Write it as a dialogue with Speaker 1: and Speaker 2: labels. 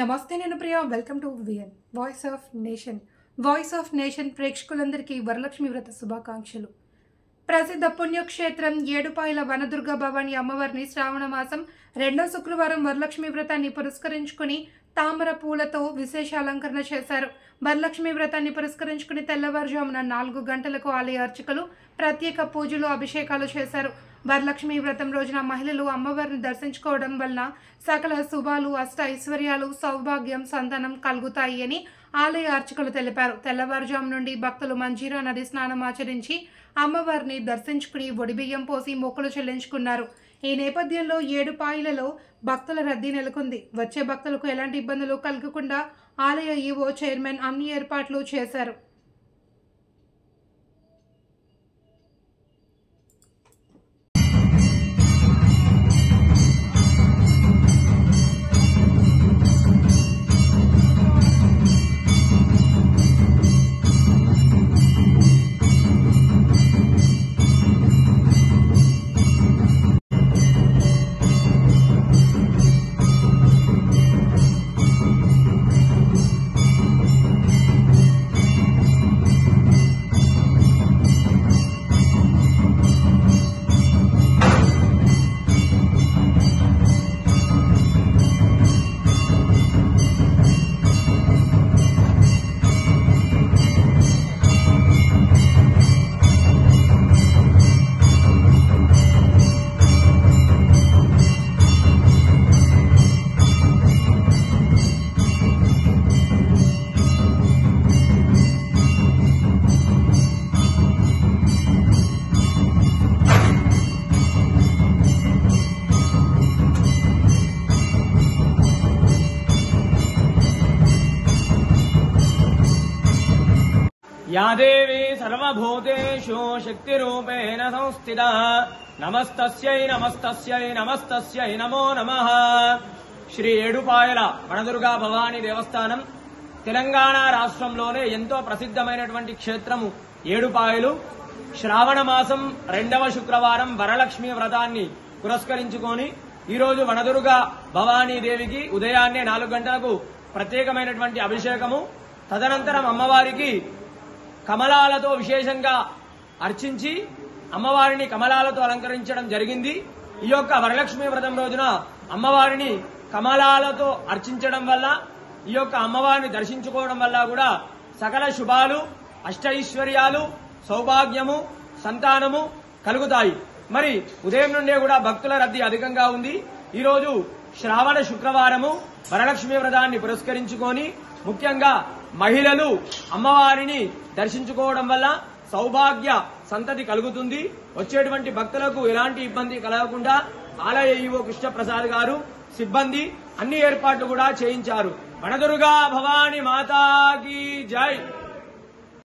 Speaker 1: నమస్తే నేను Priya welcome to VN voice of nation ప్రేక్షకులందరికీ వరలక్ష్మి వ్రత శుభాకాంక్షలు. ప్రసిద్ధ పుణ్యక్షేత్రం ఏడుపాయల వనదుర్గ భవాని అమ్మవారిని శ్రావణ మాసం 2వ శుక్రవారం వరలక్ష్మి వ్రతాన్ని పురస్కరించుకుని తామర పూలతో విశేష అలంకరణ చేశారు. వరలక్ష్మి వ్రతాన్ని పురస్కరించుకుని తెల్లవారుజామున 4 గంటలకు ఆలయ అర్చకులు ప్రత్యేక పూజలు అభిషేకాలు చేశారు. వరలక్ష్మి వ్రతం రోజున మహిళలు అమ్మవారిని దర్శించుకోవడం వలన సకల శుభాలు, అష్ట ఐశ్వర్యాలు, సౌభాగ్యం, సంతానం కలుగుతాయి అని ఆలయ అర్చకులు తెలిపారు. తెల్లవారుజాము నుండి భక్తులు మంజీరా నది స్నానం ఆచరించి అమ్మవారిని దర్శించుకుని ఒడిబియ్యం పోసి మొక్కులు చెల్లించుకున్నారు. ఈ నేపథ్యంలో ఏడుపాయలలో భక్తుల రద్దీ నెలకొంది. వచ్చే భక్తులకు ఎలాంటి ఇబ్బందులు కలగకుండా ఆలయ ఈవో చైర్మన్ అన్ని ఏర్పాట్లు చేశారు.
Speaker 2: या देवी सर्वभूतेषु शक्तिरूपेण संस्थिता नमस्तस्यै नमस्तस्यै नमस्तस्यै नमो नमः. శ్రీ ఏడుపాయల వనదుర్గా భవానీ దేవస్థానం తెలంగాణ రాష్ట్రంలోనే ఎంతో ప్రసిద్ధమైనటువంటి క్షేత్రము ఏడుపాయలు. శ్రావణ మాసం 2వ శుక్రవారం వరలక్ష్మి వ్రతాన్ని పురస్కరించుకొని ఈరోజు వనదుర్గా భవానీ దేవికి ఉదయాన్నే 4 గంటలకు ప్రత్యేకమైనటువంటి అభిషేకము, తదనంతరం అమ్మవారికి కమలాలతో విశేషంగా అర్చించి అమ్మవారిని కమలాలతో అలంకరించడం జరిగింది. ఈ యొక్క వరలక్ష్మి వ్రతం రోజున అమ్మవారిని కమలాలతో అర్చించడం వల్ల, ఈ యొక్క అమ్మవారిని దర్శించుకోవడం వల్ల కూడా సకల శుభాలు, అష్టైశ్వర్యాలు, సౌభాగ్యము, సంతానము కలుగుతాయి. మరి ఉదయం నుండే కూడా భక్తుల రద్దీ అధికంగా ఉంది. ఈరోజు శ్రావణ శుక్రవారము వరలక్ష్మి వ్రతాన్ని పురస్కరించుకొని ముఖ్యంగా మహిళలు అమ్మవారిని దర్శించుకోవడం వల్ల సౌభాగ్య సంతతి కలుగుతుంది. వచ్చేటువంటి భక్తులకు ఎలాంటి ఇబ్బంది కలగకుండా ఆలయ ఈవో కృష్ణప్రసాద్ గారు, సిబ్బంది అన్ని ఏర్పాట్లు కూడా చేయించారు. వనదుర్గా భవానీ మాతాకి జై.